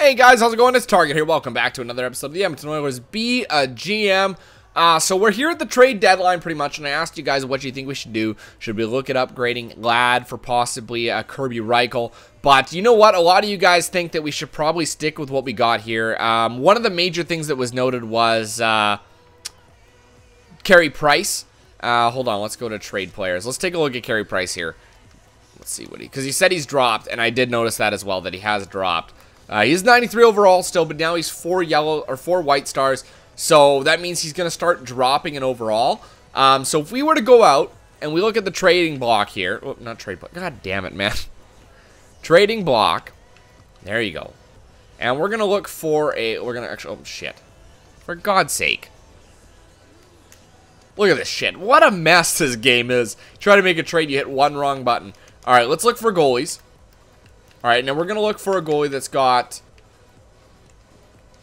Hey guys, how's it going? It's Target here. Welcome back to another episode of the Edmonton Oilers Be a GM. So we're here at the trade deadline pretty much, and I asked you guys what you think we should do. Should we look at upgrading Ladd for possibly a Kirby Reichel? But you know what? A lot of you guys think that we should probably stick with what we got here. One of the major things that was noted was Carey Price. Hold on, let's go to trade players. Let's take a look at Carey Price here. Let's see what because he said he's dropped, and I did notice that as well, that he has dropped. He's 93 overall still, but now he's 4 white stars. So that means he's going to start dropping in overall. So if we were to go out and we look at the trading block here. Oh, not trade block. God damn it, man. Trading block. There you go. And we're going to look for a... We're going to actually... Oh, shit. For God's sake. Look at this shit. What a mess this game is. Try to make a trade, you hit one wrong button. All right, let's look for goalies. All right, now we're going to look for a goalie that's got,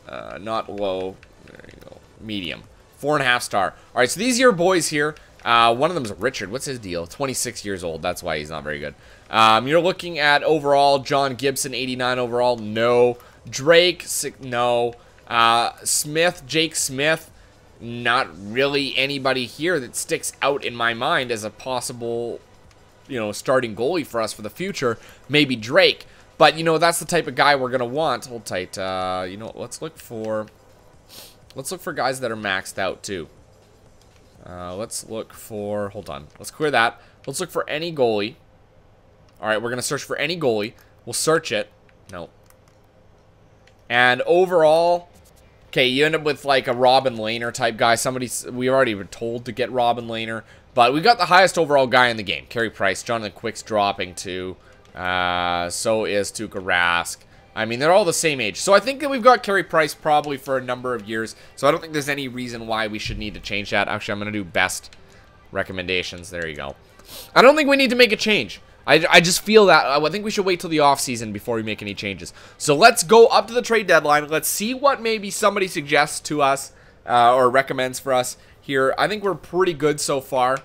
not low, there you go, medium, 4.5 star. All right, so these are your boys here. One of them is Richard. What's his deal? 26 years old. That's why he's not very good. You're looking at overall, John Gibson, 89 overall. No. Drake, no. Smith, Jake Smith, not really anybody here that sticks out in my mind as a possible... starting goalie for us for the future. Maybe Drake. But, that's the type of guy we're going to want. Hold tight. Let's look for guys that are maxed out, too. Let's look for... Hold on. Let's clear that. Let's look for any goalie. All right, we're going to search for any goalie. We'll search it. No. And overall... Okay, you end up with, like, a Robin Lehner type guy. We already were told to get Robin Lehner. But we got the highest overall guy in the game. Carey Price. Jonathan Quick's dropping too. So is Tuukka Rask. I mean, they're all the same age. So I think that we've got Carey Price probably for a number of years. So I don't think there's any reason why we should need to change that. Actually, I'm going to do best recommendations. There you go. I don't think we need to make a change. I just feel that. I think we should wait till the offseason before we make any changes. So let's go up to the trade deadline. Let's see what maybe somebody suggests to us or recommends for us here. I think we're pretty good so far.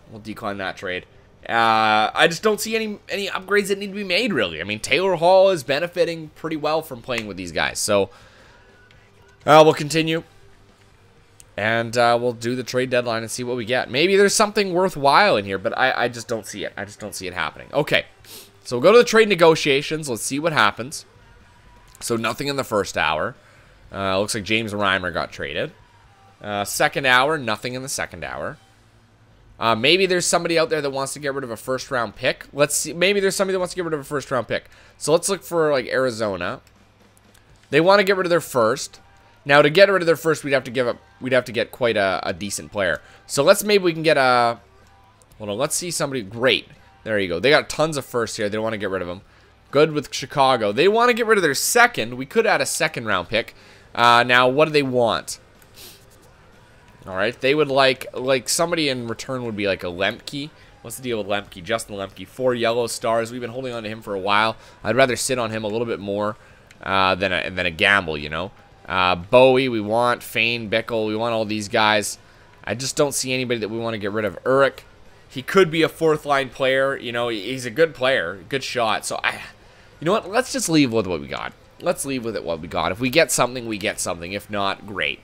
We'll decline that trade. I just don't see any upgrades that need to be made, really. I mean, Taylor Hall is benefiting pretty well from playing with these guys. So we'll continue. And we'll do the trade deadline and see what we get. Maybe there's something worthwhile in here, but I just don't see it. I just don't see it happening. Okay, so we'll go to the trade negotiations. Let's see what happens. So nothing in the first hour. Looks like James Reimer got traded. Second hour, nothing in the second hour. Maybe there's somebody out there that wants to get rid of a first-round pick. Let's see. Maybe there's somebody that wants to get rid of a first-round pick. So let's look for, like, Arizona. They want to get rid of their first. Now, to get rid of their first, we'd have to get quite a decent player. So maybe we can get a... Hold on, let's see somebody... Great. There you go. They got tons of firsts here. They don't want to get rid of them. Good with Chicago. They want to get rid of their second. We could add a second-round pick. Now, what do they want? All right, they would like somebody in return would be like a Lemke. What's the deal with Lemke? Justin Lemke, 4 yellow stars. We've been holding on to him for a while. I'd rather sit on him a little bit more than a gamble, Bowie, we want Fane, Bickle, we want all these guys. I just don't see anybody that we want to get rid of. Urich, he could be a fourth-line player. He's a good player, good shot. So you know what? Let's just leave with what we got. Let's leave with what we got. If we get something, we get something. If not, great.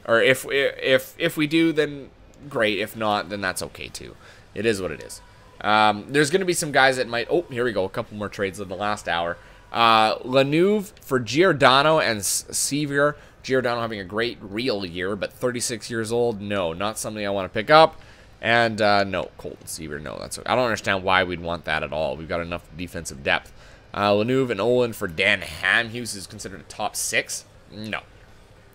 Or if we do, then great. If not, then that's okay too. It is what it is. There's going to be some guys that might... Oh, here we go. A couple more trades in the last hour. Lanouve for Giordano and Sevier. Giordano having a great real year, but 36 years old. No, not something I want to pick up. And no, Colton Sevier. No, that's... I don't understand why we'd want that at all. We've got enough defensive depth. Lanouve and Olin for Dan Hamhuis is considered a top 6. No.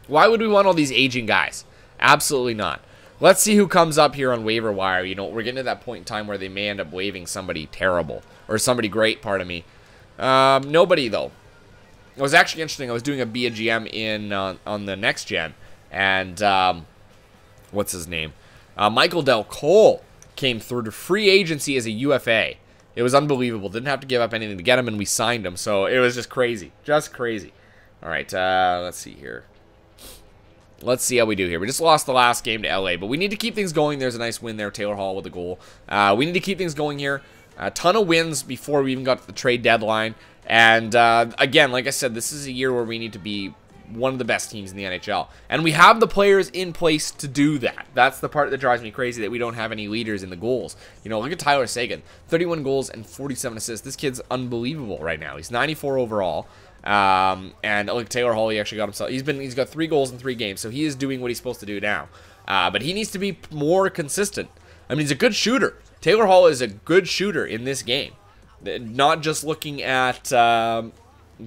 Why would we want all these aging guys? Absolutely not. Let's see who comes up here on waiver wire. We're getting to that point in time where they may end up waiving somebody terrible. Or somebody great, pardon me. Nobody, though. It was actually interesting. I was doing a Be a GM on the next gen. And, what's his name? Michael Del Cole came through to free agency as a UFA. It was unbelievable. Didn't have to give up anything to get him, and we signed him. So it was just crazy. Just crazy. All right, let's see here. Let's see how we do here. We just lost the last game to LA, but we need to keep things going. There's a nice win there. Taylor Hall with a goal. We need to keep things going here. A ton of wins before we even got to the trade deadline. And again, like I said, this is a year where we need to be one of the best teams in the NHL. And we have the players in place to do that. That's the part that drives me crazy, that we don't have any leaders in the goals. You know, look at Tyler Seguin. 31 goals and 47 assists. This kid's unbelievable right now. He's 94 overall. And look, Taylor Hall, he actually got himself. He's got 3 goals in 3 games, so he is doing what he's supposed to do now. But he needs to be more consistent. I mean, he's a good shooter. Taylor Hall is a good shooter in this game. Not just looking at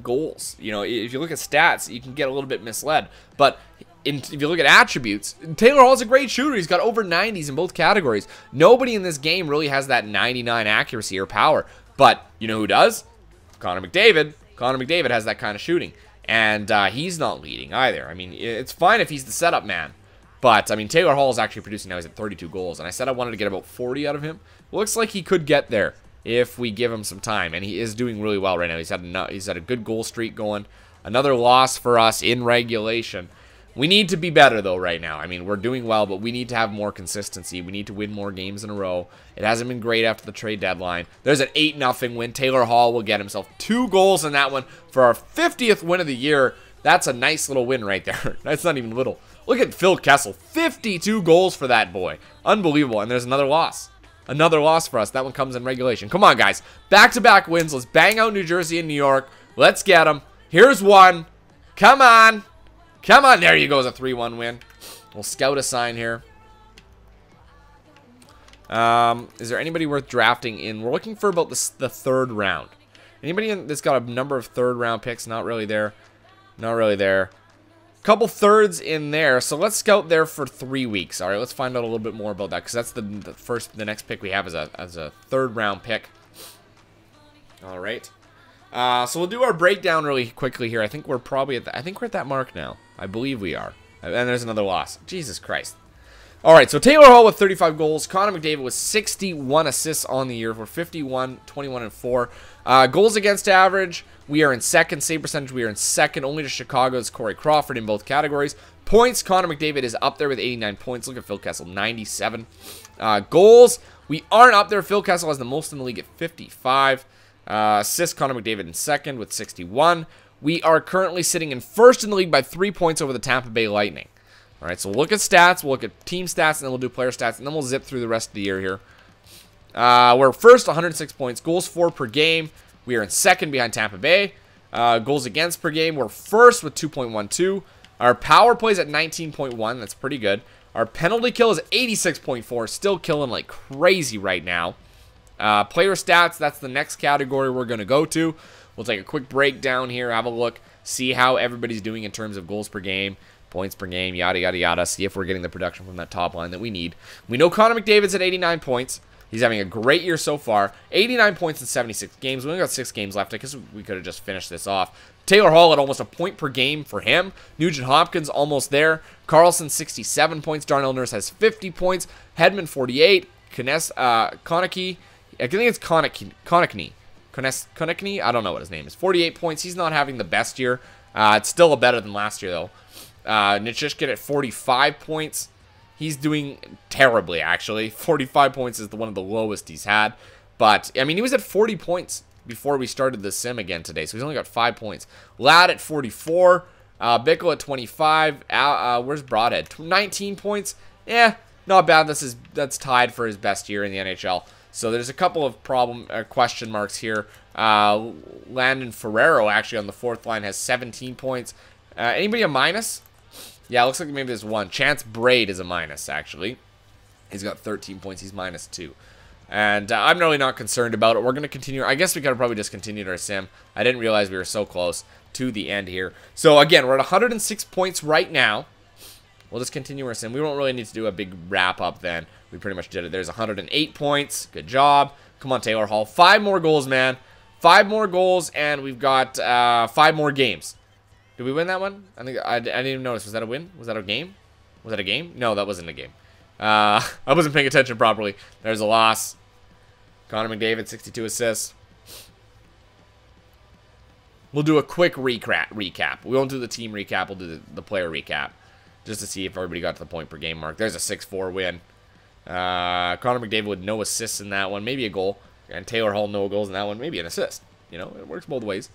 goals. You know, if you look at stats, you can get a little bit misled. But if you look at attributes, Taylor Hall is a great shooter. He's got over 90s in both categories. Nobody in this game really has that 99 accuracy or power. But you know who does? Connor McDavid. Connor McDavid has that kind of shooting. And he's not leading either. I mean, it's fine if he's the setup man. But, I mean, Taylor Hall is actually producing now. He's at 32 goals. And I said I wanted to get about 40 out of him. Looks like he could get there if we give him some time. And he is doing really well right now. He's had a good goal streak going. Another loss for us in regulation. We need to be better, though, right now. I mean, we're doing well, but we need to have more consistency. We need to win more games in a row. It hasn't been great after the trade deadline. There's an 8-0 win. Taylor Hall will get himself 2 goals in that one for our 50th win of the year. That's a nice little win right there. That's not even little. Look at Phil Kessel. 52 goals for that boy. Unbelievable. And there's another loss. Another loss for us. That one comes in regulation. Come on, guys. Back-to-back wins. Let's bang out New Jersey and New York. Let's get them. Here's one. Come on. Come on. There you go. It's a 3-1 win. We'll scout a sign here. Is there anybody worth drafting in? We're looking for about the 3rd round. Anybody that's got a number of 3rd-round picks? Not really there. Not really there. Couple 3rds in there, so let's scout there for 3 weeks. All right, let's find out a little bit more about that, because that's the next pick we have as a 3rd-round pick. All right, so we'll do our breakdown really quickly here. I think we're probably at we're at that mark now. I believe we are. And there's another loss. Jesus Christ. All right, so Taylor Hall with 35 goals. Connor McDavid with 61 assists on the year for 51, 21, and 4. Goals against average, we are in 2nd. Save percentage, we are in 2nd. Only to Chicago's Corey Crawford in both categories. Points, Connor McDavid is up there with 89 points. Look at Phil Kessel, 97. Goals, we aren't up there. Phil Kessel has the most in the league at 55. Assists, Connor McDavid in 2nd with 61. We are currently sitting in 1st in the league by 3 points over the Tampa Bay Lightning. All right, so we'll look at stats, we'll look at team stats, and then we'll do player stats, and then we'll zip through the rest of the year here. We're 1st, 106 points. Goals for per game, we are in 2nd behind Tampa Bay. Goals against per game, we're 1st with 2.12. Our power plays at 19.1, that's pretty good. Our penalty kill is 86.4, still killing like crazy right now. Player stats, that's the next category we're going to go to. We'll take a quick breakdown here, have a look, see how everybody's doing in terms of goals per game, points per game, yada, yada, yada. See if we're getting the production from that top line that we need. We know Connor McDavid's at 89 points. He's having a great year so far. 89 points in 76 games. We only got 6 games left. I guess we could have just finished this off. Taylor Hall at almost a point per game for him. Nugent Hopkins almost there. Carlson 67 points. Darnell Nurse has 50 points. Hedman 48. Konecny. I think it's Konecny. Konecny? I don't know what his name is. 48 points. He's not having the best year. It's still better than last year, though. Nichushkin at 45 points. He's doing terribly, actually. 45 points is one of the lowest he's had. But, I mean, he was at 40 points before we started the sim again today. So he's only got 5 points. Ladd at 44. Bickle at 25. Where's Broadhead? 19 points. Yeah, not bad. That's tied for his best year in the NHL. So there's a couple of question marks here. Landon Ferrero, actually, on the 4th line has 17 points. Anybody a minus? Yeah, it looks like maybe there's one. Chance Braid is a minus, actually. He's got 13 points. He's minus 2. And I'm really not concerned about it. We're going to continue. I guess we could have probably discontinued our sim. I didn't realize we were so close to the end here. So, again, we're at 106 points right now. We'll just continue our sim. We won't really need to do a big wrap-up then. We pretty much did it. There's 108 points. Good job. Come on, Taylor Hall. 5 more goals, man. 5 more goals, and we've got 5 more games. Did we win that one? I think I didn't even notice. Was that a win? Was that a game? Was that a game? No, that wasn't a game. I wasn't paying attention properly. There's a loss. Connor McDavid, 62 assists. We'll do a quick recap. We won't do the team recap. We'll do the player recap. Just to see if everybody got to the point per game mark. There's a 6-4 win. Connor McDavid with no assists in that one. Maybe a goal. And Taylor Hall, no goals in that one. Maybe an assist. you know, it works both ways.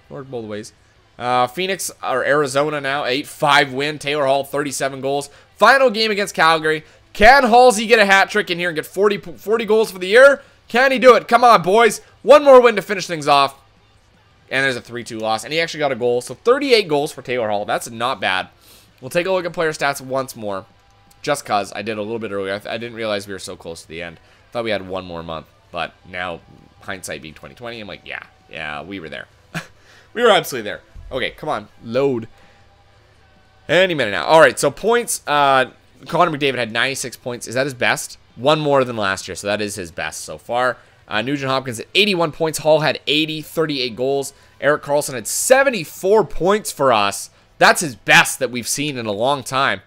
Phoenix or Arizona now, 8-5 win. Taylor Hall, 37 goals. Final game against Calgary. Can Halsey get a hat trick in here and get 40 goals for the year? Can he do it? Come on, boys. One more win to finish things off. And there's a 3-2 loss. And he actually got a goal. So 38 goals for Taylor Hall. That's not bad. We'll take a look at player stats once more. Just because I did a little bit earlier. I didn't realize we were so close to the end. Thought we had one more month. But now, hindsight being 2020, I'm like, yeah, we were there. We were absolutely there. Okay, come on. Load. Any minute now. All right, so points. Connor McDavid had 96 points. Is that his best? One more than last year, so that is his best so far. Nugent Hopkins at 81 points. Hall had 80, 38 goals. Erik Karlsson had 74 points for us. That's his best that we've seen in a long time.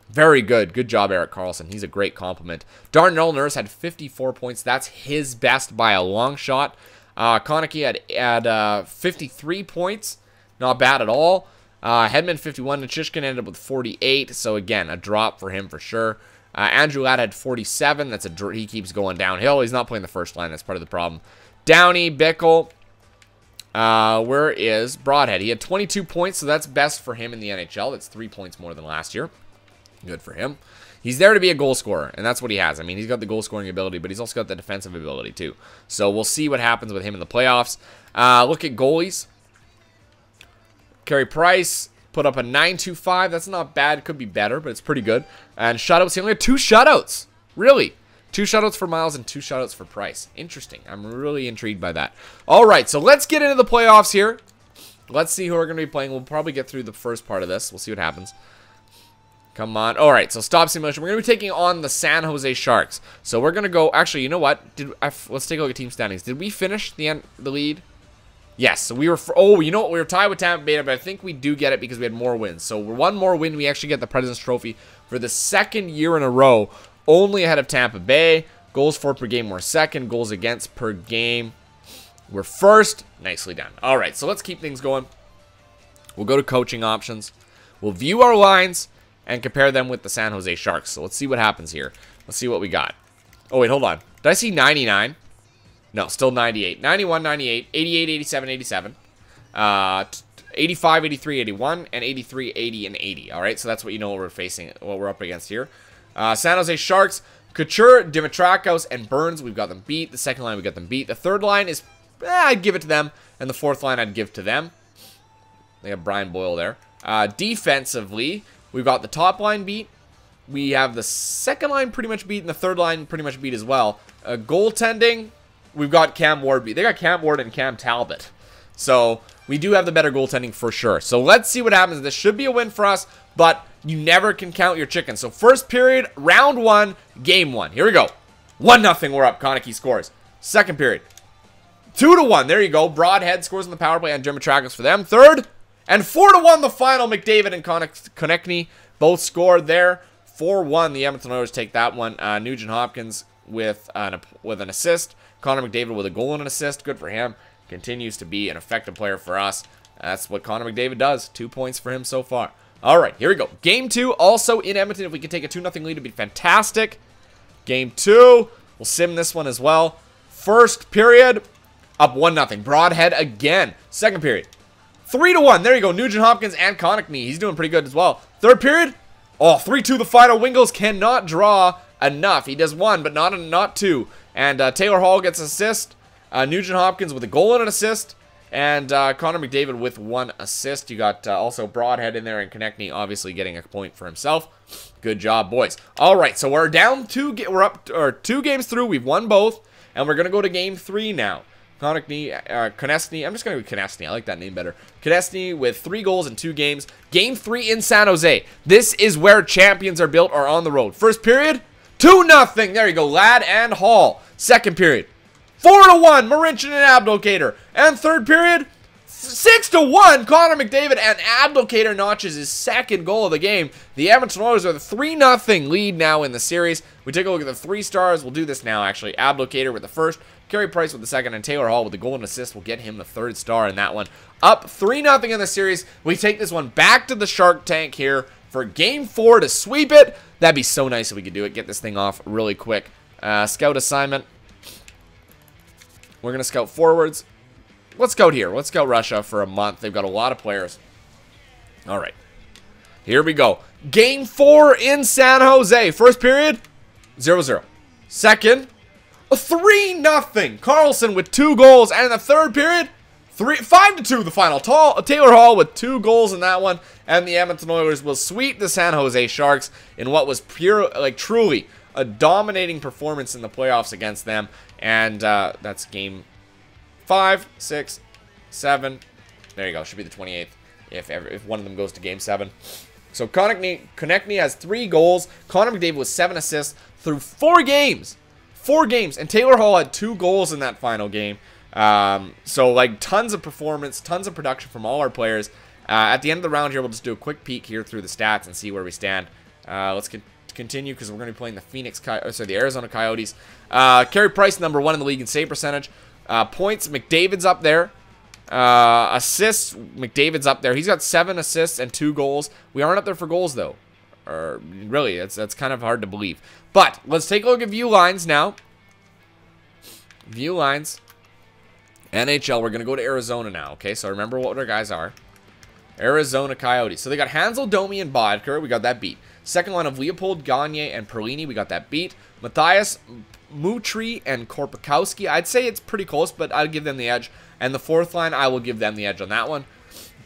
Very good. Good job, Erik Karlsson. He's a great compliment. Darnell Nurse had 54 points. That's his best by a long shot. Konecny had 53 points. Not bad at all. Hedman 51. Nichushkin ended up with 48. So again, a drop for him for sure. Andrew Ladd had 47. He keeps going downhill. He's not playing the first line. That's part of the problem. Downey, Bickle. Where is Broadhead? He had 22 points, so that's best for him in the NHL. That's 3 points more than last year. Good for him. He's there to be a goal scorer, and that's what he has. I mean, he's got the goal scoring ability, but he's also got the defensive ability too. So we'll see what happens with him in the playoffs. Look at goalies. Carey Price put up a 9.25. That's not bad. Could be better, but it's pretty good. And shutouts, he only had 2 shutouts. Really? 2 shutouts for Miles and 2 shutouts for Price. Interesting. I'm really intrigued by that. All right, so let's get into the playoffs here. Let's see who we're going to be playing. We'll probably get through the first part of this. We'll see what happens. Come on. All right, so stop simulation. We're going to be taking on the San Jose Sharks. So we're going to go... Actually, you know what? Let's take a look at team standings. Did we finish the lead? Yes. So we were... Oh, you know what? We were tied with Tampa Bay, but I think we do get it because we had more wins. So one more win, we actually get the President's Trophy for the 2nd year in a row, only ahead of Tampa Bay. Goals for per game, we're 2nd. Goals against per game, we're 1st. Nicely done. All right, so let's keep things going. We'll go to coaching options. We'll view our lines and compare them with the San Jose Sharks. So let's see what happens here. Let's see what we got. Oh, wait, hold on. Did I see 99? No, still 98. 91, 98, 88, 87, 87. 85, 83, 81, and 83, 80, and 80. All right, so that's what you know what we're facing, what we're up against here. San Jose Sharks, Couture, Dimitrakos, and Burns. We've got them beat. The second line, we got them beat. The third line is, I'd give it to them. And the fourth line, I'd give to them. They have Brian Boyle there. Defensively, we've got the top line beat. We have the second line pretty much beat, and the third line pretty much beat as well. Goaltending, we've got Cam Ward beat. They got Cam Ward and Cam Talbot. So we do have the better goaltending for sure. So let's see what happens. This should be a win for us, but you never can count your chickens. So first period, round 1, game 1. Here we go. 1-0, we're up. Konecny scores. Second period, 2-1. There you go. Broadhead scores on the power play on Dimitrakos for them. Third, and 4-1 the final. McDavid and Konecny both scored there. 4-1. The Edmonton Oilers take that one. Nugent Hopkins with an assist. Connor McDavid with a goal and an assist. Good for him. Continues to be an effective player for us. That's what Connor McDavid does. 2 points for him so far. All right, here we go. Game 2, also in Edmonton. If we could take a 2-0 lead, it'd be fantastic. Game 2, we'll sim this one as well. First period, up 1-0. Broadhead again. Second period, 3-1. There you go. Nugent Hopkins and Konecny. He's doing pretty good as well. Third period, oh, 3-2 the final. Wingles cannot draw enough. He does 1, but not 2. And Taylor Hall gets assist. Nugent Hopkins with a goal and an assist. And Connor McDavid with 1 assist. You got also Broadhead in there and Konecny obviously getting a point for himself. Good job, boys. All right, so we're down 2. We're up 2 games through. We've won both, and we're gonna go to game 3 now. Konecny, I'm just gonna go Konecny. I like that name better. Konecny with 3 goals in 2 games. Game 3 in San Jose. This is where champions are built or on the road. First period, 2-0. There you go, Ladd and Hall. Second period, 4-1, Marincin and Abdelkader. And third period, 6-1, Connor McDavid and Abdelkader notches his 2nd goal of the game. The Edmonton Oilers are the 3-0 lead now in the series. We take a look at the 3 stars. We'll do this now, actually. Abdelkader with the 1st, Carey Price with the 2nd, and Taylor Hall with the goal and assist will get him the 3rd star in that one. Up 3-0 in the series. We take this one back to the Shark Tank here for game 4 to sweep it. That'd be so nice if we could do it. Get this thing off really quick. Scout assignment. We're going to scout forwards. Let's go here. Let's go Russia for a month. They've got a lot of players. All right. Here we go. Game 4 in San Jose. First period, 0-0. Second, 3-0. Carlson with 2 goals. And in the third period, 5-2 the final. Taylor Hall with 2 goals in that one. And the Edmonton Oilers will sweep the San Jose Sharks in what was pure, like truly a dominating performance in the playoffs against them. And that's game 5, 6, 7. There you go. Should be the 28th if one of them goes to game 7. So Konechny has 3 goals. Connor McDavid with 7 assists through 4 games. 4 games. And Taylor Hall had 2 goals in that final game. So like tons of performance, tons of production from all our players. At the end of the round here, we'll just do a quick peek here through the stats and see where we stand. Let's continue because we're going to be playing the Arizona Coyotes. Carey Price, number 1 in the league in save percentage. Points, McDavid's up there. Assists, McDavid's up there. He's got 7 assists and 2 goals. We aren't up there for goals though. Or really, that's kind of hard to believe. But let's take a look at view lines now. View lines. NHL, we're going to go to Arizona now, okay? So remember what our guys are. Arizona Coyotes. So they got Hansel, Domi, and Bodker. We got that beat. Second line of Leopold, Gagne, and Perlini. We got that beat. Matthias, Mutri, and Korpakowski. I'd say it's pretty close, but I'd give them the edge. And the fourth line, I will give them the edge on that one.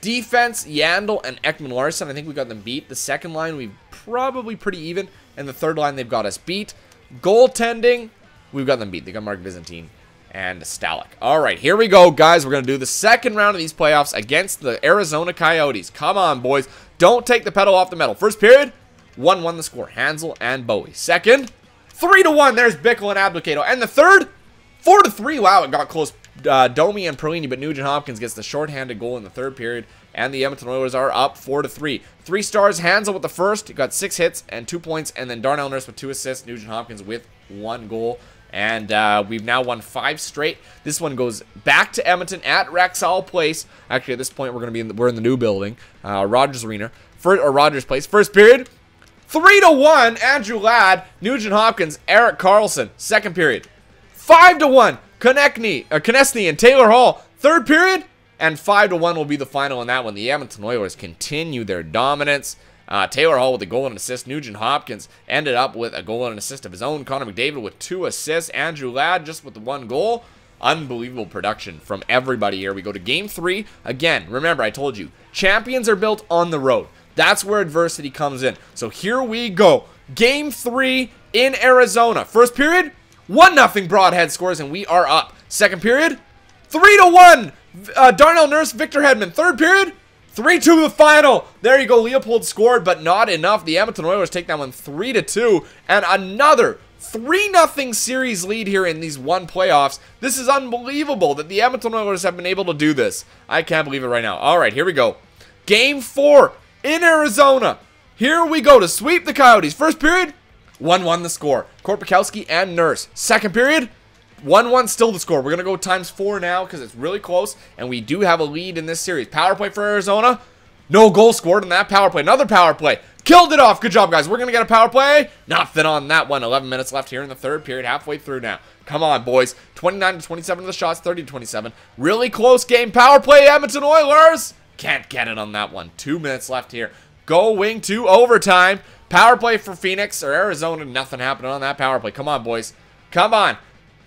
Defense, Yandel and Ekman Larson. I think we got them beat. The second line, we probably pretty even. And the third line, they've got us beat. Goaltending, we've got them beat. They got Mark Byzantine and Stalik. All right, here we go, guys. We're going to do the second round of these playoffs against the Arizona Coyotes. Come on, boys. Don't take the pedal off the metal. First period, 1-1 the score. Hansel and Bowie. Second, 3-1. There's Bickle and Abdicato. And the third, 4-3. Wow, it got close. Domi and Perlini, but Nugent Hopkins gets the shorthanded goal in the third period. And the Edmonton Oilers are up 4-3. 3 stars, Hansel with the first. He got 6 hits and 2 points. And then Darnell Nurse with 2 assists. Nugent Hopkins with 1 goal. And we've now won 5 straight. This one goes back to Edmonton at Rexall Place. Actually, at this point, we're in the new building, Rogers Arena, Rogers Place. First period, 3-1. Andrew Ladd, Nugent Hopkins, Eric Carlson. Second period, 5-1. Konechny and Taylor Hall. Third period, and 5-1 will be the final in that one. The Edmonton Oilers continue their dominance. Taylor Hall with a goal and an assist. Nugent Hopkins ended up with a goal and an assist of his own. Connor McDavid with 2 assists. Andrew Ladd just with the 1 goal. Unbelievable production from everybody here. We go to game 3. Again, remember I told you, champions are built on the road. That's where adversity comes in. So here we go. Game 3 in Arizona. First period, 1-0 Broadhead scores and we are up. Second period, 3-1. Darnell Nurse, Victor Hedman. Third period, 3-2 the final. There you go. Leopold scored, but not enough. The Edmonton Oilers take that one 3-2. And another 3-0 series lead here in these 1 playoffs. This is unbelievable that the Edmonton Oilers have been able to do this. I can't believe it right now. All right, here we go. Game 4 in Arizona. Here we go to sweep the Coyotes. First period, 1-1 the score. Korpakowski and Nurse. Second period, 1-1 still the score. We're going to go times 4 now because it's really close. And we do have a lead in this series. Power play for Arizona. No goal scored in that power play. Another power play. Killed it off. Good job, guys. We're going to get a power play. Nothing on that one. 11 minutes left here in the third period. Halfway through now. Come on, boys. 29-27 of the shots. 30-27. Really close game. Power play, Edmonton Oilers. Can't get it on that one. 2 minutes left here. Going to overtime. Power play for Phoenix or Arizona. Nothing happening on that power play. Come on, boys. Come on.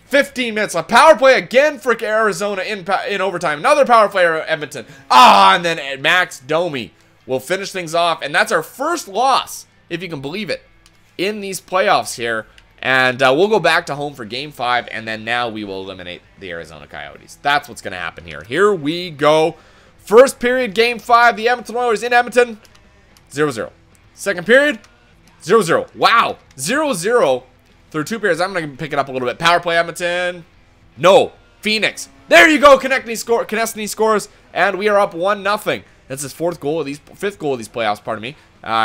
15 minutes left. Power play again for Arizona in overtime. Another power play for Edmonton. And then Max Domi will finish things off. And that's our first loss, if you can believe it, in these playoffs here. And we'll go back to home for Game 5. And then now we will eliminate the Arizona Coyotes. That's what's going to happen here. Here we go. First period, Game 5. The Edmonton Oilers in Edmonton. 0-0. Second period. 0-0. Wow. 0-0. Through 2 periods. I'm going to pick it up a little bit. Power play, Edmonton. No. Phoenix. There you go. Konechny scores. And we are up 1-0. That's his 5th goal of these playoffs, pardon me.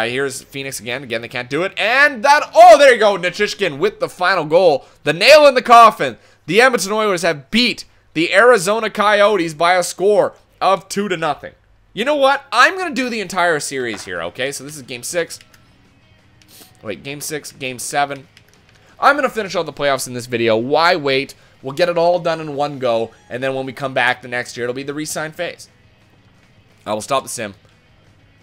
Here's Phoenix again. Again, they can't do it. And that, oh, there you go. Nichushkin with the final goal. The nail in the coffin. The Edmonton Oilers have beat the Arizona Coyotes by a score of 2-0. You know what? I'm going to do the entire series here, okay? So this is Game 6. Wait, Game 6, Game 7. I'm going to finish out the playoffs in this video. Why wait? We'll get it all done in one go, and then when we come back the next year, it'll be the re-sign phase. I will stop the sim.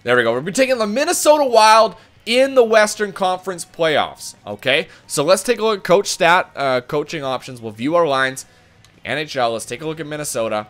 There we go. We're taking the Minnesota Wild in the Western Conference playoffs. Okay, so let's take a look at coaching options. We'll view our lines. NHL, let's take a look at Minnesota.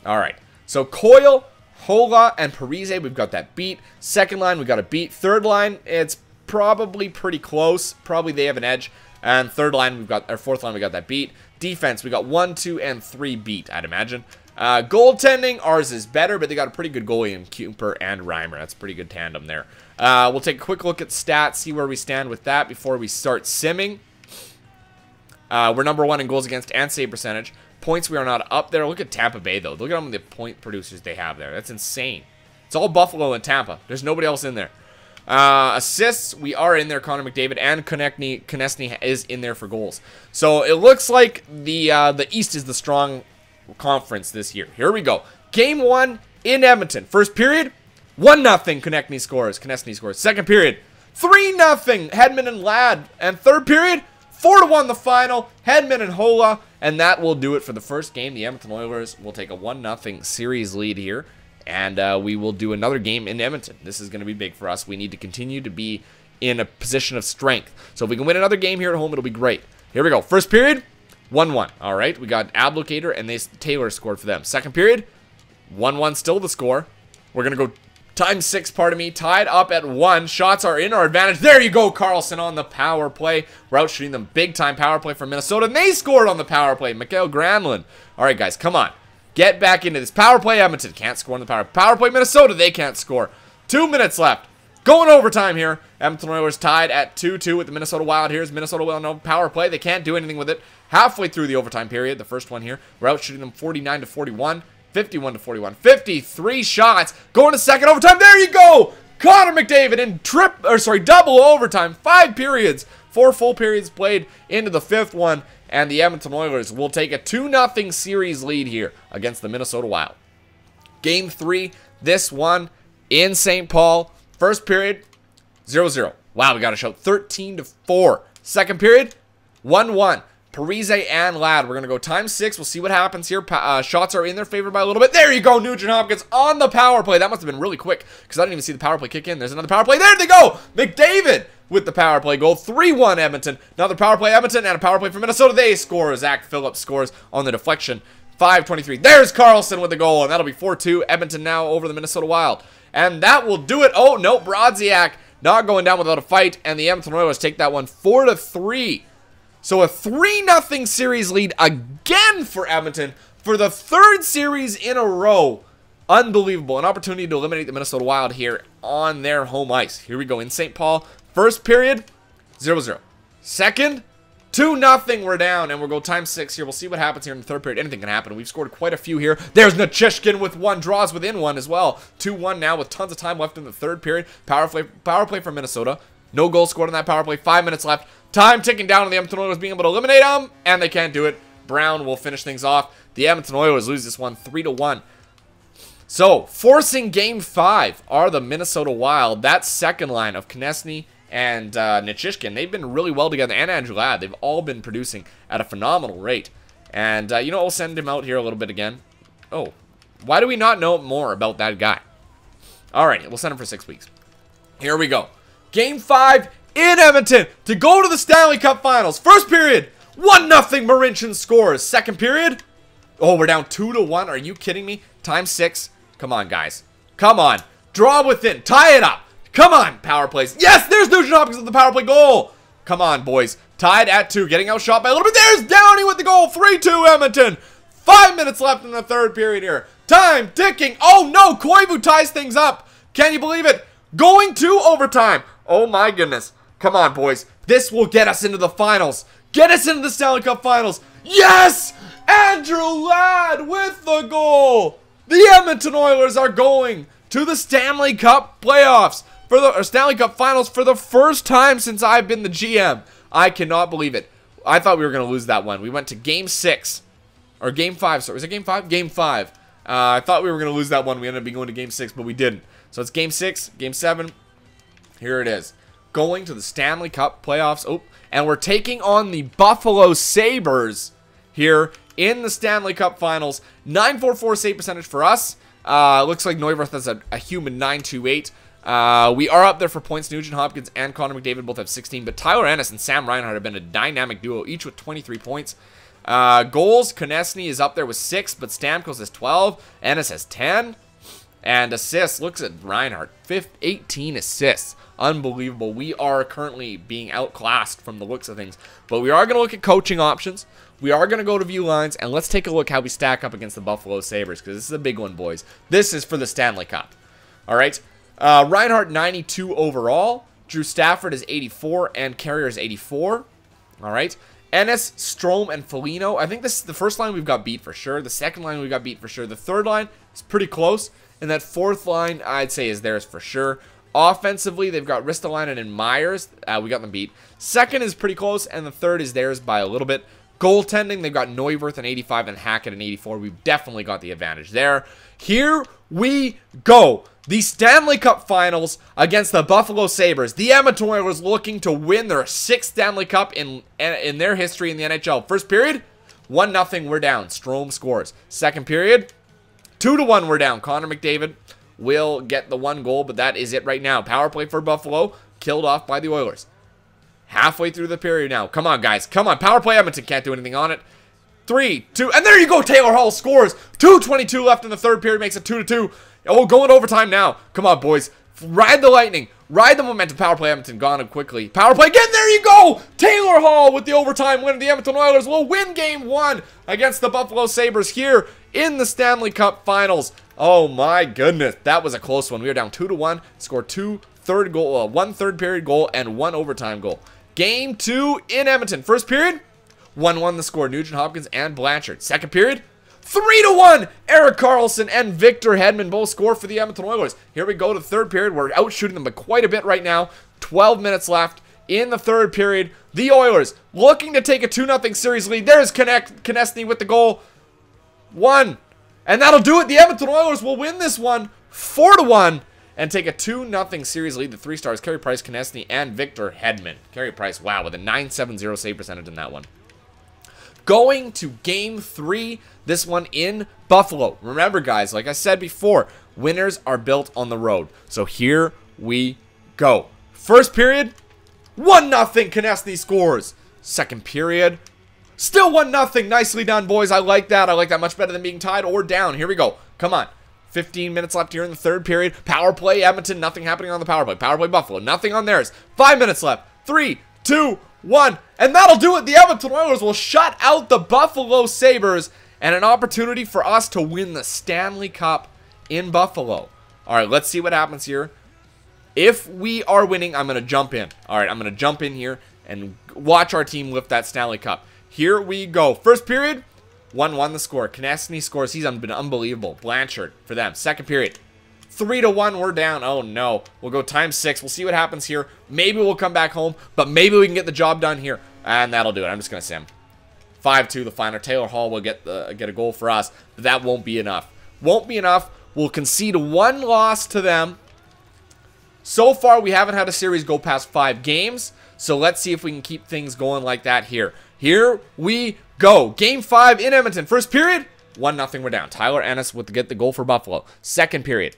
All right, so Coyle, Hola, and Parise, we've got that beat. Second line, we got a beat. Third line, it's probably pretty close. Probably they have an edge. And third line, we've got, or fourth line, we got that beat. Defense, we got 1, 2, and 3 beat, I'd imagine. Goaltending, ours is better, but they got a pretty good goalie in Cooper and Reimer. That's a pretty good tandem there. We'll take a quick look at stats, see where we stand with that before we start simming. We're number 1 in goals against and save percentage. Points, we are not up there. Look at Tampa Bay, though. Look at how many point producers they have there. That's insane. It's all Buffalo and Tampa. There's nobody else in there. Assists, we are in there. Connor McDavid and Konechny is in there for goals. So it looks like the East is the strong conference this year. Here we go. Game 1 in Edmonton. First period, 1-0. Konechny scores. Second period, 3-0. Hedman and Ladd. And third period, 4-1 the final. Hedman and Hola. And that will do it for the first game. The Edmonton Oilers will take a 1-0 series lead here. And we will do another game in Edmonton. This is going to be big for us. We need to continue to be in a position of strength. So if we can win another game here at home, it'll be great. Here we go. First period, 1-1. All right, we got Ablocator and Taylor scored for them. Second period, 1-1 still the score. We're going to go times 6, pardon me. Tied up at 1. Shots are in our advantage. There you go, Carlson on the power play. We're out shooting them big-time power play for Minnesota. And they scored on the power play. Mikael Granlund. All right, guys, come on. Get back into this. Power play, Edmonton can't score on the power play. Minnesota, they can't score. 2 minutes left. Going overtime here. Edmonton Oilers tied at 2-2 with the Minnesota Wild. Here's Minnesota Wild, no power play. They can't do anything with it. Halfway through the overtime period, the first one here, we're out shooting them 49-41, 51-41, 53 shots. Going to second overtime. There you go. Connor McDavid in double overtime. 5 periods. 4 full periods played into the 5th one. And the Edmonton Oilers will take a 2-0 series lead here against the Minnesota Wild. Game 3, this one in St. Paul. First period, 0-0. Wow, we got a shout. 13-4. Second period, 1-1. Parise and Ladd. We're going to go times 6. We'll see what happens here. Shots are in their favor by a little bit. There you go, Nugent Hopkins on the power play. That must have been really quick because I didn't even see the power play kick in. There's another power play. There they go. McDavid with the power play goal. 3-1 Edmonton. Another power play Edmonton and a power play for Minnesota. They score. Zach Phillips scores on the deflection. 5:23. There's Carlson with the goal, and that'll be 4-2. Edmonton now over the Minnesota Wild. And that will do it. Oh, no, Brodziak not going down without a fight, and the Edmonton Oilers take that one 4-3. So a 3-0 series lead again for Edmonton for the 3rd series in a row. Unbelievable. An opportunity to eliminate the Minnesota Wild here on their home ice. Here we go in St. Paul. First period, 0-0. Second, 2-0. We're down, and we'll go times 6 here. We'll see what happens here in the 3rd period. Anything can happen. We've scored quite a few here. There's Nichushkin with 1. Draws within 1 as well. 2-1 now with tons of time left in the 3rd period. Power play for Minnesota. No goal scored on that power play. 5 minutes left. Time ticking down on the Edmonton Oilers being able to eliminate them, and they can't do it. Brown will finish things off. The Edmonton Oilers lose this one 3-1. So, forcing Game 5 are the Minnesota Wild. That second line of Konechny and Nichushkin, they've been really well together, and Andrew Ladd. They've all been producing at a phenomenal rate. And, you know, we'll send him out here a little bit again. Oh, why do we not know more about that guy? Alright, we'll send him for 6 weeks. Here we go. Game 5 in Edmonton to go to the Stanley Cup Finals. First period, 1-0 Marincin scores. Second period, oh, we're down 2-1. Are you kidding me? Times 6. Come on, guys. Come on. Draw within. Tie it up. Come on. Power plays. Yes, there's Nugent Hopkins with the power play goal. Come on, boys. Tied at 2. Getting outshot by a little bit. There's Downey with the goal. 3-2 Edmonton. 5 minutes left in the 3rd period here. Time ticking. Oh, no. Koivu ties things up. Can you believe it? Going to overtime. Oh, my goodness. Come on, boys. This will get us into the finals. Get us into the Stanley Cup Finals. Yes! Andrew Ladd with the goal. The Edmonton Oilers are going to the Stanley Cup playoffs or Stanley Cup Finals for the first time since I've been the GM. I cannot believe it. I thought we were going to lose that one. We went to Game 6 or Game 5. Sorry, was it Game 5? Game 5. I thought we were going to lose that one. We ended up going to Game 6, but we didn't. So it's Game 6, Game 7. Here it is. Going to the Stanley Cup playoffs. Oh, and we're taking on the Buffalo Sabres here in the Stanley Cup Finals. 944 save percentage for us. Looks like Neuwirth has a human 928. We are up there for points. Nugent Hopkins and Connor McDavid both have 16, but Tyler Ennis and Sam Reinhart have been a dynamic duo, each with 23 points. Goals, Konechny is up there with 6, but Stamkos has 12. Ennis has 10. And assists, looks at Reinhart, 18 assists. Unbelievable. We are currently being outclassed from the looks of things. But we are going to look at coaching options. We are going to go to view lines, and let's take a look how we stack up against the Buffalo Sabres, because this is a big one, boys. This is for the Stanley Cup. All right. Reinhart, 92 overall. Drew Stafford is 84, and Carrier is 84. All right. Ennis, Strome, and Foligno. I think this is the first line we've got beat for sure. The second line we got beat for sure. The third line is pretty close. And that fourth line, I'd say, is theirs for sure. Offensively, they've got Ristolainen and Myers. We got them beat. Second is pretty close, and the third is theirs by a little bit. Goaltending, they've got Neuwirth at 85 and Hackett at 84. We've definitely got the advantage there. Here we go. The Stanley Cup Finals against the Buffalo Sabres. The Edmonton Oilers looking to win their 6th Stanley Cup in their history in the NHL. First period, 1-0, we're down. Strome scores. Second period, 2-1, we're down. Connor McDavid will get the 1 goal, but that is it right now. Power play for Buffalo, killed off by the Oilers. Halfway through the period now. Come on, guys. Come on. Power play. Edmonton can't do anything on it. 3, 2, and there you go. Taylor Hall scores. 2:22 left in the third period. Makes it 2-2. Oh, going overtime now. Come on, boys. Ride the lightning. Ride the momentum. Power play. Edmonton gone quickly. Power play again. There you go. Taylor Hall with the overtime win. The Edmonton Oilers will win Game 1 against the Buffalo Sabres here in the Stanley Cup Finals. Oh my goodness, that was a close one. We were down 2-1. Scored 2 1 third period goal and 1 overtime goal. Game 2 in Edmonton. First period, 1-1 the score. Nugent Hopkins and Blanchard. Second period, 3-1. Erik Karlsson and Victor Hedman both score for the Edmonton Oilers. Here we go to the third period. We're outshooting them by quite a bit right now. 12 minutes left in the third period. The Oilers looking to take a 2-0 series lead. There's Konechny with the goal. 1. And that'll do it. The Edmonton Oilers will win this one 4-1 and take a 2-0 series lead. The 3 stars, Carey Price, Konechny, and Victor Hedman. Carey Price, wow, with a 970 save percentage in that one. Going to Game 3, this one in Buffalo. Remember, guys, like I said before, winners are built on the road. So here we go. First period, 1-0, Konechny scores. Second period, still 1-0. Nicely done, boys. I like that. I like that much better than being tied or down. Here we go. Come on. 15 minutes left here in the third period. Power play, Edmonton. Nothing happening on the power play. Power play, Buffalo. Nothing on theirs. 5 minutes left. 3, 2, 1. And that'll do it. The Edmonton Oilers will shut out the Buffalo Sabres. And an opportunity for us to win the Stanley Cup in Buffalo. All right, let's see what happens here. If we are winning, I'm going to jump in. All right, I'm going to jump in here and watch our team lift that Stanley Cup. Here we go. First period, 1-1 the score. Konechny scores. He's been unbelievable. Blanchard for them. Second period, 3-1. We're down. Oh, no. We'll go ×6. We'll see what happens here. Maybe we'll come back home, but maybe we can get the job done here. And that'll do it. I'm just going to sim. 5-2 the final. Taylor Hall will get a goal for us, but that won't be enough. Won't be enough. We'll concede 1 loss to them. So far, we haven't had a series go past 5 games, so let's see if we can keep things going like that here. Here we go. Game 5 in Edmonton. First period, 1-0, we're down. Tyler Ennis with get the goal for Buffalo. Second period,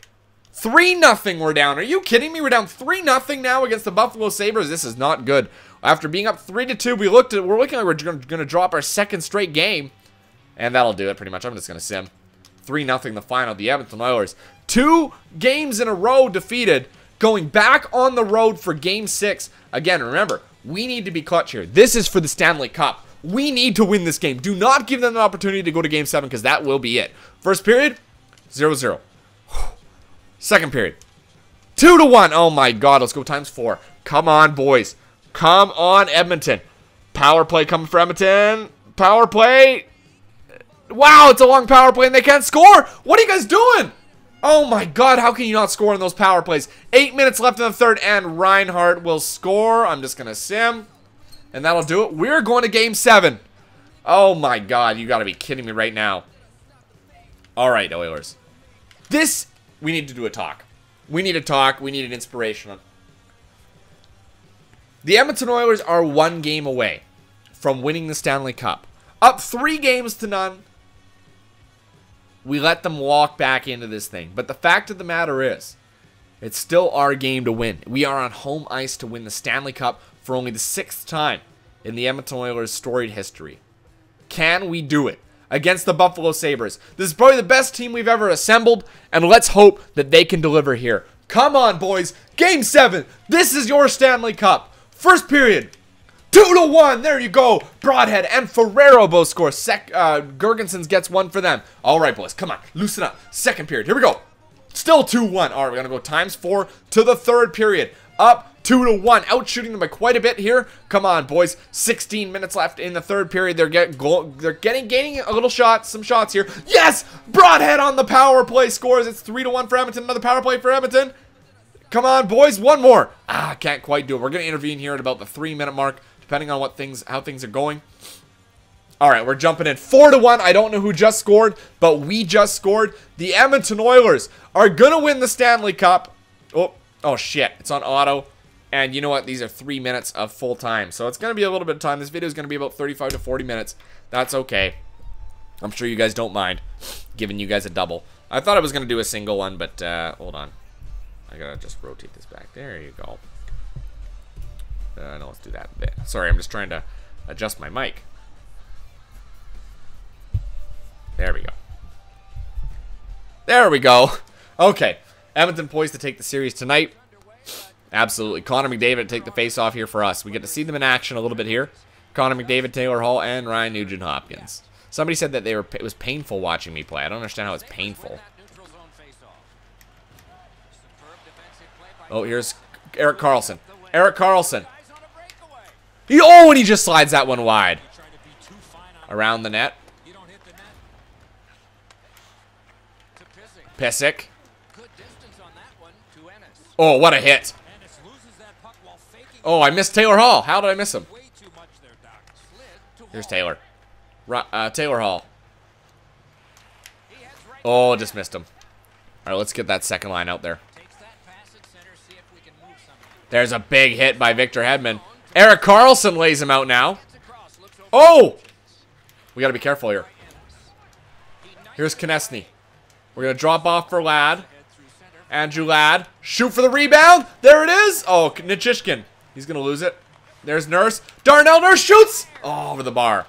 3-0, we're down. Are you kidding me? We're down 3-0 now against the Buffalo Sabres. This is not good. After being up 3-2, we're looking like we're going to drop our second straight game, and that'll do it pretty much. I'm just going to sim. 3-0 the final. The Edmonton Oilers, 2 games in a row defeated. Going back on the road for Game 6. Again, remember, we need to be clutch here. This is for the Stanley Cup. We need to win this game. Do not give them an opportunity to go to Game 7 because that will be it. First period, 0-0. Second period, 2-1. Oh my God, let's go ×4. Come on, boys. Come on, Edmonton. Power play coming for Edmonton. Power play. Wow, it's a long power play and they can't score. What are you guys doing? Oh my God, how can you not score in those power plays? 8 minutes left in the third, and Reinhart will score. I'm just going to sim, and that'll do it. We're going to Game 7. Oh my God, you got to be kidding me right now. All right, Oilers. This, we need to do a talk. We need a talk. We need an inspiration. The Edmonton Oilers are 1 game away from winning the Stanley Cup. Up 3-0. We let them walk back into this thing. But the fact of the matter is, it's still our game to win. We are on home ice to win the Stanley Cup for only the 6th time in the Edmonton Oilers' storied history. Can we do it against the Buffalo Sabres? This is probably the best team we've ever assembled, and let's hope that they can deliver here. Come on, boys. Game 7. This is your Stanley Cup. First period. 2-1. There you go. Broadhead and Ferrero both score. Gergensons gets one for them. All right, boys. Come on. Loosen up. Second period. Here we go. Still 2-1. All right, we're going to go ticmes 4 to the third period. Up 2-1. Outshooting them by quite a bit here. Come on, boys. 16 minutes left in the third period. They're gaining a little shot. Some shots here. Yes! Broadhead on the power play scores. It's 3-1 for Edmonton. Another power play for Edmonton. Come on, boys. One more. Can't quite do it. We're going to intervene here at about the 3-minute mark, depending on how things are going. All right, we're jumping in 4-1. I don't know who just scored, but we just scored. The Edmonton Oilers are going to win the Stanley Cup. Oh, shit. It's on auto. And you know what? These are 3 minutes of full time. So it's going to be a little bit of time. This video is going to be about 35 to 40 minutes. That's okay. I'm sure you guys don't mind giving you guys a double. I thought I was going to do a single one, but hold on. I got to just rotate this back. There you go. No, let's do that. Sorry, I'm just trying to adjust my mic. There we go. There we go. Okay. Edmonton poised to take the series tonight. Absolutely. Connor McDavid to take the face-off here for us. We get to see them in action a little bit here. Connor McDavid, Taylor Hall, and Ryan Nugent-Hopkins. Somebody said that it was painful watching me play. I don't understand how it's painful. Oh, here's Erik Karlsson. Erik Karlsson. And he just slides that one wide. Around the net. Pysyk. Oh, what a hit. Oh, I missed Taylor Hall. How did I miss him? Here's Taylor. Taylor Hall. Oh, just missed him. All right, let's get that second line out there. There's a big hit by Victor Hedman. Erik Karlsson lays him out now. Oh! We got to be careful here. Here's Konechny. We're going to drop off for Ladd. Andrew Ladd. Shoot for the rebound. There it is. Oh, Nichishkin. He's going to lose it. There's Nurse. Darnell Nurse shoots. Oh, over the bar.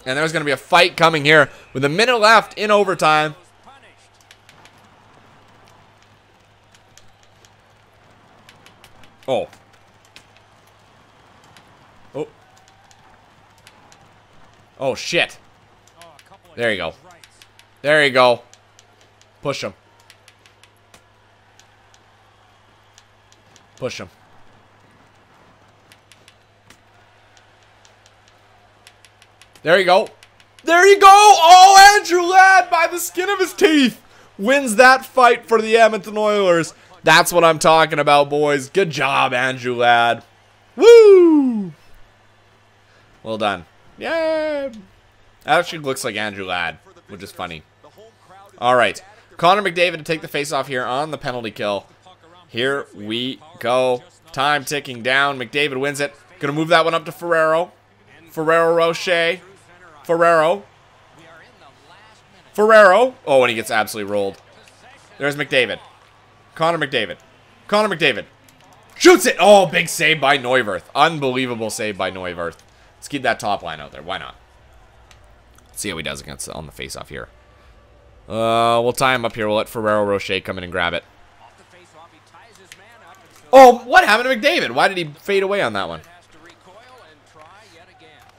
And there's going to be a fight coming here with a minute left in overtime. Oh. Oh. Oh, shit. There you go. There you go. Push him. Push him. There you go. There you go. Oh, Andrew Ladd by the skin of his teeth wins that fight for the Edmonton Oilers. That's what I'm talking about, boys. Good job, Andrew Ladd. Woo! Well done. Yeah. That actually looks like Andrew Ladd, which is funny. All right. Connor McDavid to take the face-off here on the penalty kill. Here we go. Time ticking down. McDavid wins it. Gonna move that one up to Ferrero. Ferrero Rocher. Ferrero. Ferrero. Oh, and he gets absolutely rolled. There's McDavid. Connor McDavid. Connor McDavid. Shoots it. Oh, big save by Neuwirth. Unbelievable save by Neuwirth. Let's keep that top line out there. Why not? Let's see how he does against on the face-off here. We'll tie him up here. We'll let Ferrero Rocher come in and grab it. Oh, what happened to McDavid? Why did he fade away on that one?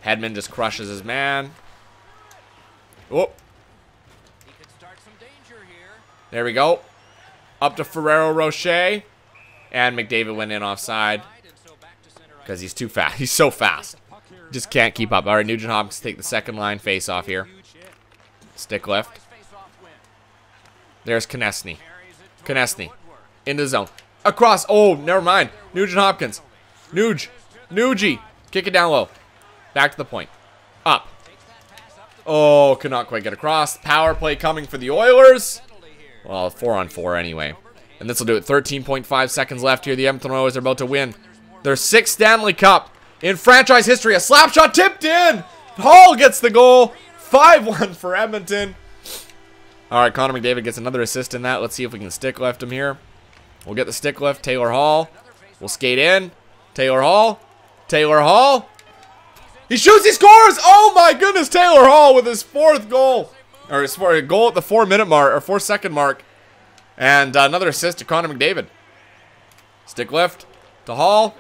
Hedman just crushes his man. Oh. There we go. Up to Ferrero Rocher. And McDavid went in offside. Because he's too fast. He's so fast. Just can't keep up. All right, Nugent-Hopkins take the second line face off here. Stick lift. There's Konechny. Konechny. In the zone. Across. Oh, never mind. Nugent-Hopkins. Nugie. Kick it down low. Back to the point. Up. Oh, could not quite get across. Power play coming for the Oilers. Well, 4-on-4 anyway. And this will do it. 13.5 seconds left here. The Edmonton Oilers are about to win their 6th Stanley Cup. in franchise history. A slap shot tipped in. Hall gets the goal. 5-1 for Edmonton. All right, Connor McDavid gets another assist in that. Let's see if we can stick lift him here. We'll get the stick lift. Taylor Hall. We'll skate in. Taylor Hall. Taylor Hall. He shoots, he scores! Oh my goodness, Taylor Hall with his 4th goal. Or his goal at the 4-minute mark, or 4-second mark. And another assist to Connor McDavid. Stick lift to Hall.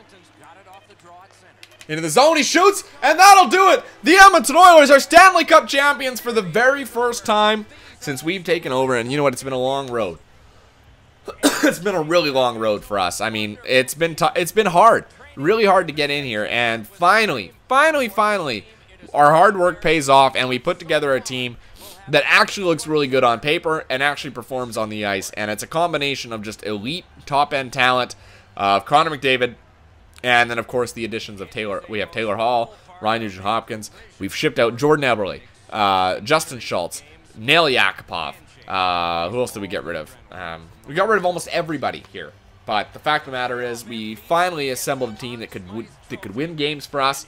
Into the zone, he shoots, and that'll do it! The Edmonton Oilers are Stanley Cup champions for the very first time since we've taken over. And you know what, it's been a long road. It's been a really long road for us. I mean, it's been hard. Really hard to get in here, and finally, our hard work pays off, and we put together a team that actually looks really good on paper and actually performs on the ice. And it's a combination of just elite top-end talent of Connor McDavid, and then of course the additions of Taylor. We have Taylor Hall, Ryan Nugent-Hopkins. We've shipped out Jordan Eberle, Justin Schultz, Nail Yakupov. Who else did we get rid of? We got rid of almost everybody here. But the fact of the matter is, we finally assembled a team that could win games for us.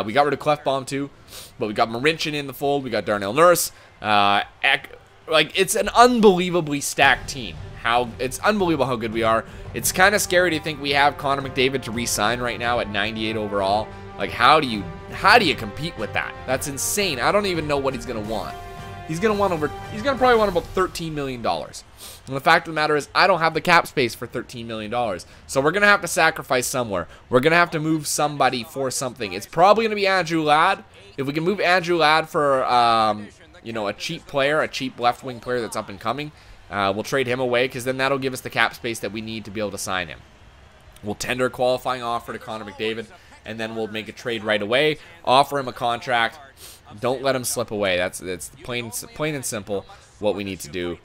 We got rid of Clefbaum too, but we got Marincin in the fold. We got Darnell Nurse. Like, it's an unbelievably stacked team. It's unbelievable how good we are. It's kind of scary to think we have Connor McDavid to re-sign right now at 98 overall. Like, how do you compete with that? That's insane. I don't even know what he's gonna want. He's gonna probably want about $13 million. And the fact of the matter is, I don't have the cap space for $13 million. So we're gonna have to sacrifice somewhere. We're gonna have to move somebody for something. It's probably gonna be Andrew Ladd. If we can move Andrew Ladd for you know, a cheap player, a cheap left wing player that's up and coming, we'll trade him away, because then that'll give us the cap space that we need to be able to sign him. We'll tender a qualifying offer to Connor McDavid, and then we'll make a trade right away, offer him a contract. Don't let him slip away. That's plain and simple what we need to do.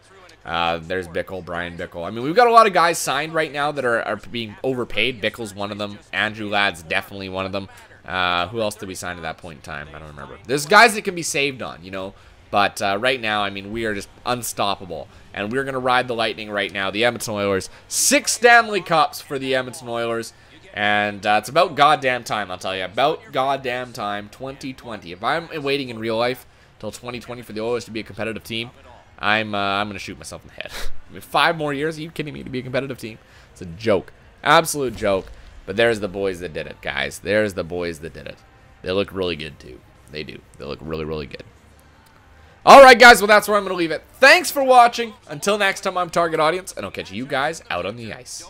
There's Bickle, Brian Bickle. I mean, we've got a lot of guys signed right now that are being overpaid. Bickle's one of them. Andrew Ladd's definitely one of them. Who else did we sign at that point in time? I don't remember. There's guys that can be saved on, you know. But right now, I mean, we are just unstoppable. And we're going to ride the lightning right now. The Edmonton Oilers. 6 Stanley Cups for the Edmonton Oilers. And it's about goddamn time, I'll tell you. About goddamn time, 2020. If I'm waiting in real life till 2020 for the Oilers to be a competitive team, I'm going to shoot myself in the head. I mean, 5 more years? Are you kidding me, to be a competitive team? It's a joke. Absolute joke. But there's the boys that did it, guys. There's the boys that did it. They look really good, too. They do. They look really, really good. Alright, guys. Well, that's where I'm going to leave it. Thanks for watching. Until next time, I'm Target Audience, and I'll catch you guys out on the ice.